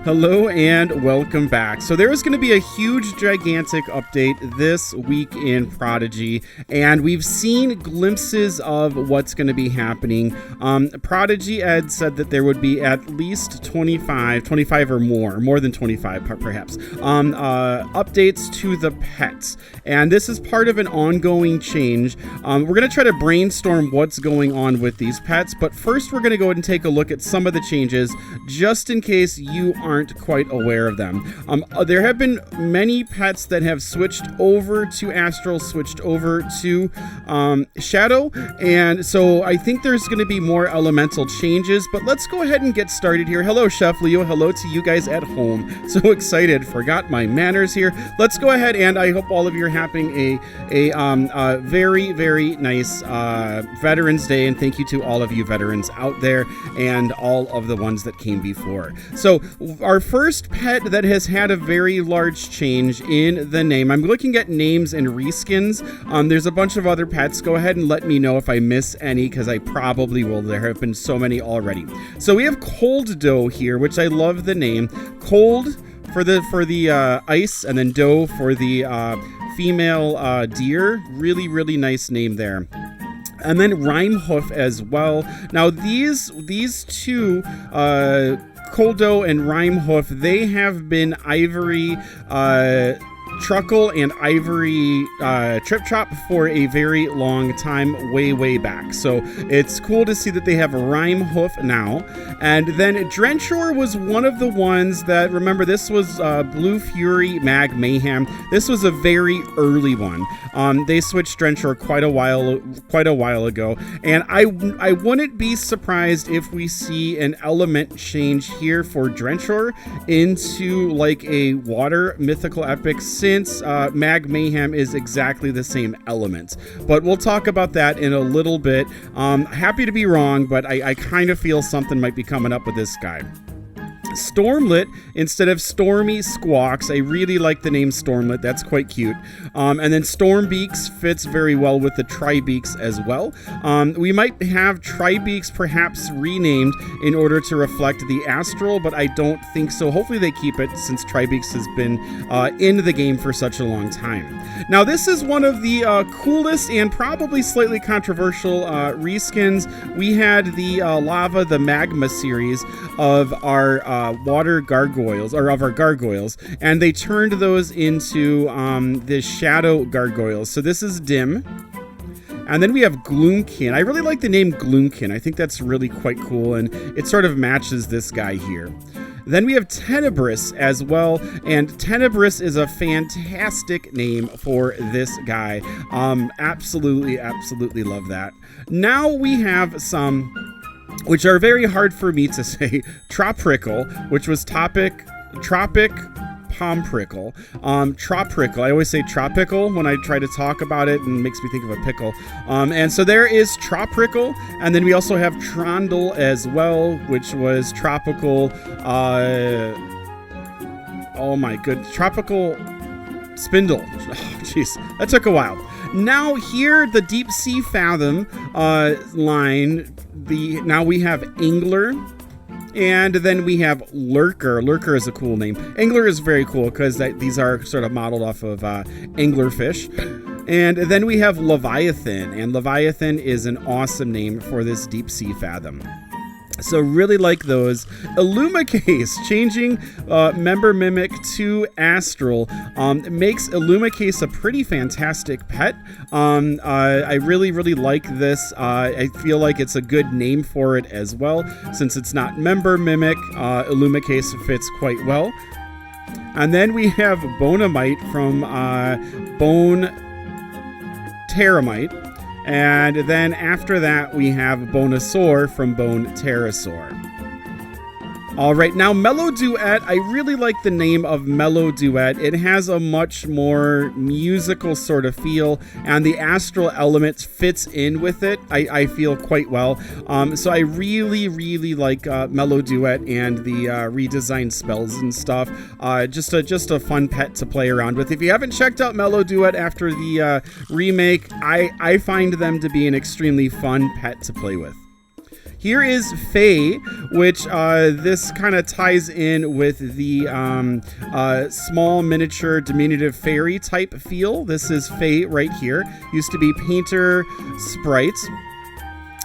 Hello and welcome back. So there is going to be a huge, gigantic update this week in Prodigy, and we've seen glimpses of what's going to be happening. Prodigy Ed said that there would be at least 25 or more than 25 perhaps, updates to the pets. And this is part of an ongoing change. We're going to try to brainstorm what's going on with these pets, but first we're going to go ahead and take a look at some of the changes, just in case you aren't quite aware of them. There have been many pets that have switched over to Astral, switched over to Shadow, and so I think there's going to be more elemental changes, but let's go ahead and get started here. Hello, Chef Leo. Hello to you guys at home. So excited. Forgot my manners here. Let's go ahead, and I hope all of you are having a very, very nice Veterans Day, and thank you to all of you veterans out there and all of the ones that came before. So our first pet that has had a very large change in the name. I'm looking at names and reskins. There's a bunch of other pets. Go ahead and let me know if I miss any, because I probably will. There have been so many already. So we have Cold Doe here, which I love the name. Cold for the ice, and then Doe for the female deer. Really, really nice name there. And then Rhyme Hoof as well. Now these two, Cold Doe and Rhyme Hoof, they have been Ivory Truckle and Ivory Trip Chop for a very long time, way back. So it's cool to see that they have a Rhyme Hoof now. And then Drenchor was one of the ones that, remember, this was Blue Fury Mag Mayhem. This was a very early one. They switched Drenchor quite a while ago, and I wouldn't be surprised if we see an element change here for Drenchor into like a water mythical epic, since Mag Mayhem is exactly the same element. But we'll talk about that in a little bit. Happy to be wrong, but I kind of feel something might be coming up with this guy. Stormlit instead of Stormy Squawks. I really like the name Stormlit. That's quite cute. And then Stormbeaks fits very well with the Tribeaks as well. We might have Tribeaks perhaps renamed in order to reflect the Astral, but I don't think so. Hopefully they keep it, since Tribeaks has been in the game for such a long time. Now this is one of the coolest and probably slightly controversial reskins. We had the Lava, the Magma series of our water gargoyles, or of our gargoyles, and they turned those into the shadow gargoyles. So this is Dim. And then we have Gloomkin. I really like the name Gloomkin. I think that's really quite cool, and it sort of matches this guy here. Then we have Tenebris as well, and Tenebris is a fantastic name for this guy. Absolutely love that. Now we have some which are very hard for me to say. Troprickle, which was Tropic Pomprickle. Troprickle. I always say Tropickle when I try to talk about it, and it makes me think of a pickle. And so there is Troprickle, and then we also have Trondle as well, which was Tropical. Oh my good, Tropical Spindle. Oh, jeez, that took a while. Now here, the Deep Sea Fathom line. Now we have Angler, and then we have Lurker. Lurker is a cool name. Angler is very cool because these are sort of modeled off of anglerfish. And then we have Leviathan, and Leviathan is an awesome name for this Deep Sea Fathom. So really like those. Illumicase, changing Member Mimic to Astral, makes Illumicase a pretty fantastic pet. I really like this. I feel like it's a good name for it as well. Since it's not Member Mimic, Illumicase fits quite well. And then we have Bonamite from Bone Terramite. And then after that, we have Bonasaur from Bone Pterosaur. All right, now Mellow Duet. I really like the name of Mellow Duet. It has a much more musical sort of feel, and the astral element fits in with it, I feel, quite well. So I really like Mellow Duet and the redesigned spells and stuff. Just a fun pet to play around with. If you haven't checked out Mellow Duet after the remake, I find them to be an extremely fun pet to play with. Here is Fae, which this kind of ties in with the small miniature diminutive fairy type feel. This is Fae right here. Used to be Painter Sprite.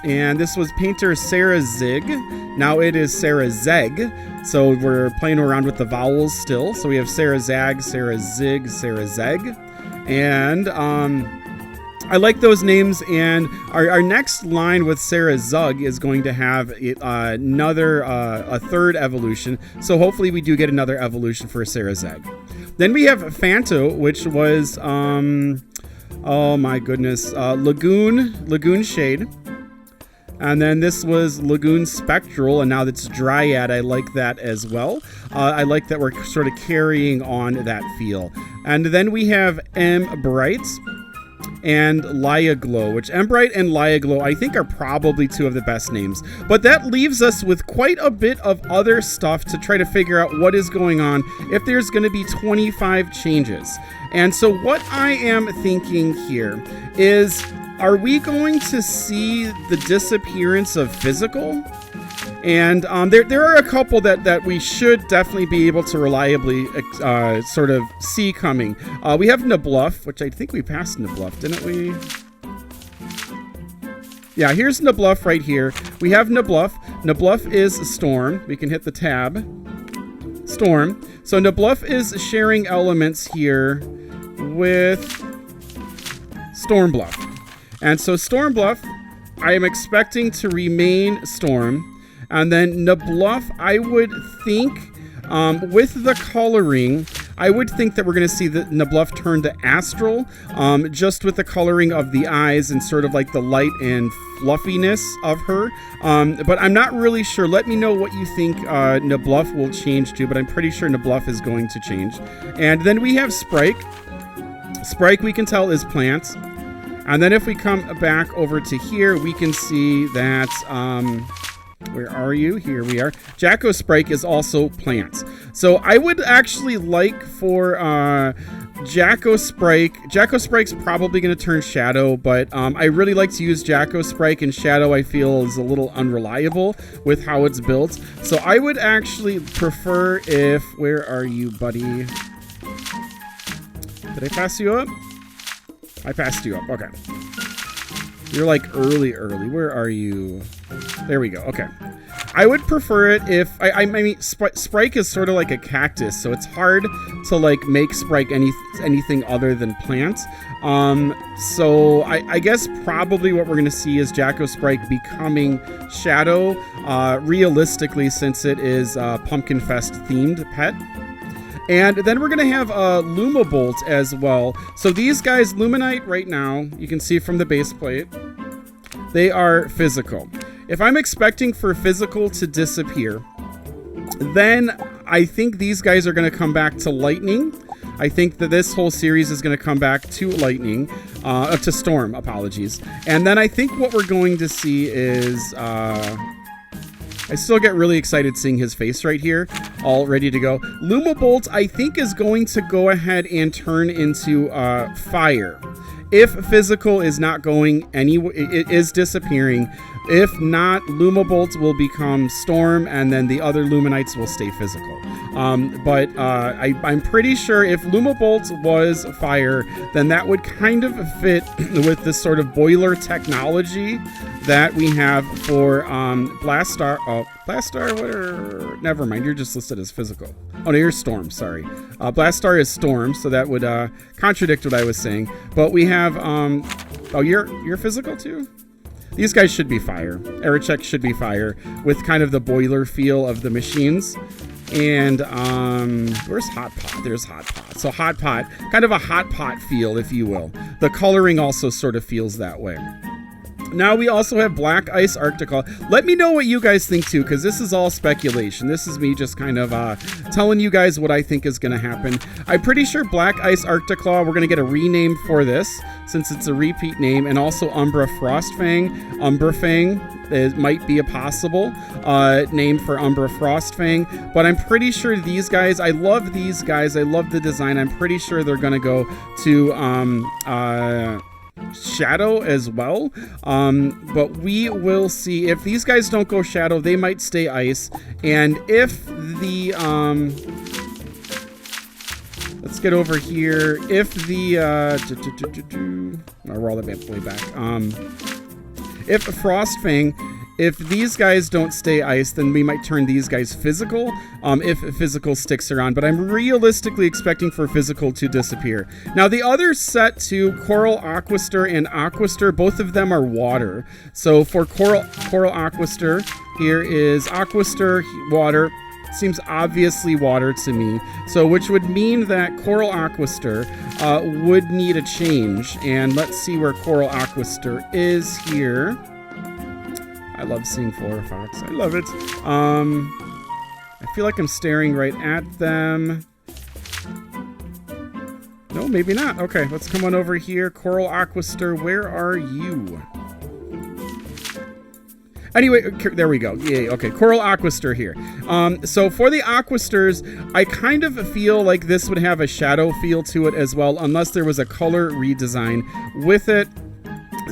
And this was Painter Sarah Zig. Now it is Sarah Zeg. So we're playing around with the vowels still. So we have Sarah Zag, Sarah Zig, Sarah Zeg. And I like those names. And our next line with Sarah Zug is going to have a third evolution. So hopefully we do get another evolution for Sarah Zeg. Then we have Fanto, which was, oh my goodness, Lagoon Shade. And then this was Lagoon Spectral, and now that's Dryad. I like that as well. I like that we're sort of carrying on that feel. And then we have M Bright and Liaglow, which Embright and Liaglow I think are probably two of the best names. But that leaves us with quite a bit of other stuff to try to figure out what is going on if there's going to be 25 changes. And so what I am thinking here is, are we going to see the disappearance of physical? And there are a couple that we should definitely be able to reliably sort of see coming. We have Nabluff, which I think we passed Nabluff, didn't we? Yeah, here's Nabluff right here. We have Nabluff. Nabluff is Storm. We can hit the tab. Storm. So Nabluff is sharing elements here with Stormbluff. And so Stormbluff, I am expecting to remain Storm. And then Nabluff, I would think, with the coloring, I would think that we're going to see the Nabluff turn to Astral, just with the coloring of the eyes and sort of like the light and fluffiness of her. But I'm not really sure. Let me know what you think Nabluff will change to, but I'm pretty sure Nabluff is going to change. And then we have Sprike. Sprike, we can tell, is plants. And then if we come back over to here, we can see that, where are you? Here we are. Jacko Sprike is also plants. So I would actually like for Jacko Sprike. Jacko Sprike's probably going to turn Shadow, but I really like to use Jacko Sprike, and Shadow I feel is a little unreliable with how it's built. So I would actually prefer if, where are you, buddy? Did I pass you up? I passed you up. Okay. You're like early. Where are you? There we go. Okay. I would prefer it if I mean Sprike is sort of like a cactus, so it's hard to like make Sprike anything other than plants. So I guess probably what we're gonna see is Jacko Sprike becoming Shadow, realistically, since it is Pumpkin Fest themed pet. And then we're going to have Lumabolt as well. So these guys, Luminite right now, you can see from the base plate, they are physical. If I'm expecting for physical to disappear, then I think these guys are going to come back to lightning. I think that this whole series is going to come back to lightning, to storm, apologies. And then I think what we're going to see is... I still get really excited seeing his face right here, all ready to go. Lumabolt, I think, is going to go ahead and turn into fire. If physical is not going anywhere, it is disappearing. If not, Lumabolt will become Storm, and then the other Luminites will stay physical. But I'm pretty sure if Lumabolt was fire, then that would kind of fit with this sort of boiler technology that we have for Blastar. Oh, Blastar, never mind, you're just listed as physical. Oh no, you're Storm, sorry. Blastar is Storm, so that would contradict what I was saying. But we have, oh, you're physical too? These guys should be fire. Erichek should be fire, with kind of the boiler feel of the machines. And where's Hot Pot? There's Hot Pot. So Hot Pot, kind of a Hot Pot feel, if you will. The coloring also sort of feels that way. Now we also have Black Ice Arcticlaw. Let me know what you guys think too, because this is all speculation. This is me just kind of telling you guys what I think is going to happen. I'm pretty sure Black Ice Arcticlaw, we're going to get a rename for this, since it's a repeat name, and also Umbra Frostfang. Umbrafang might be a possible name for Umbra Frostfang, but I'm pretty sure these guys, I love these guys, I love the design. I'm pretty sure they're going to go to shadow as well, but we will see. If these guys don't go shadow, they might stay ice, and if the let's get over here. If the I'll roll the map way back. If Frostfang, if these guys don't stay ice, then we might turn these guys physical, if physical sticks around. But I'm realistically expecting for physical to disappear. Now, the other set to Coral Aquaster and Aquaster, both of them are water. So for Coral Aquaster, here is Aquaster, water. Seems obviously water to me. So which would mean that Coral Aquaster would need a change. And let's see where Coral Aquaster is here. I love seeing Flora Fox. I love it. I feel like I'm staring right at them. No, maybe not. Okay, let's come on over here. Coral Aquaster, where are you? Anyway, there we go. Yay, okay, Coral Aquaster here. So for the Aquasters, I kind of feel like this would have a shadow feel to it as well, unless there was a color redesign with it.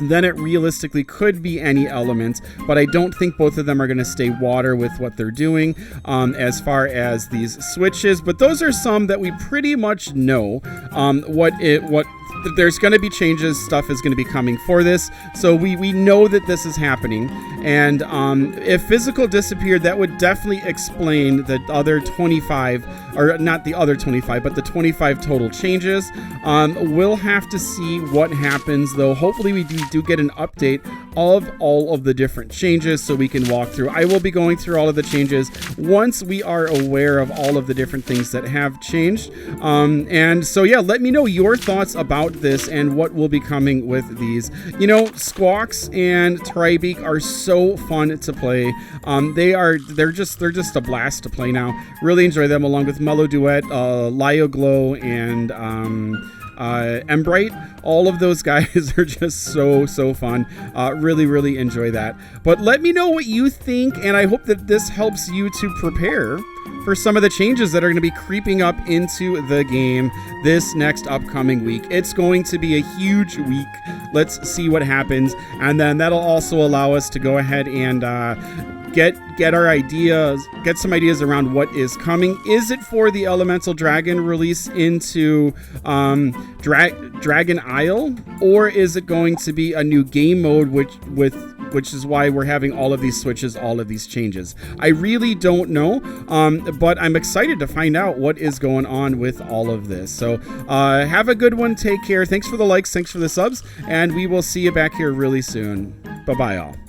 Then it realistically could be any element, but I don't think both of them are going to stay water with what they're doing as far as these switches. But those are some that we pretty much know what there's going to be changes. Stuff is going to be coming for this, so we know that this is happening. And if physical disappeared, that would definitely explain the other 25, or not the other 25, but the 25 total changes. We'll have to see what happens, though. Hopefully we do get an update of all of the different changes so we can walk through. I will be going through all of the changes once we are aware of all of the different things that have changed. And so yeah, let me know your thoughts about this and what will be coming with these. You know, Squawks and Tribeak are so fun to play. They're just a blast to play now. Really enjoy them, along with Mellow Duet, Lio Glow, and Embrite. All of those guys are just so fun. Really enjoy that. But let me know what you think, and I hope that this helps you to prepare for some of the changes that are going to be creeping up into the game this next upcoming week. It's going to be a huge week. Let's see what happens, and then that'll also allow us to go ahead and get our ideas, get some ideas around what is coming. Is it for the Elemental Dragon release into Dragon Isle, or is it going to be a new game mode, which is why we're having all of these switches, all of these changes? I really don't know, but I'm excited to find out what is going on with all of this. So have a good one. Take care. Thanks for the likes. Thanks for the subs. And we will see you back here really soon. Bye-bye, all.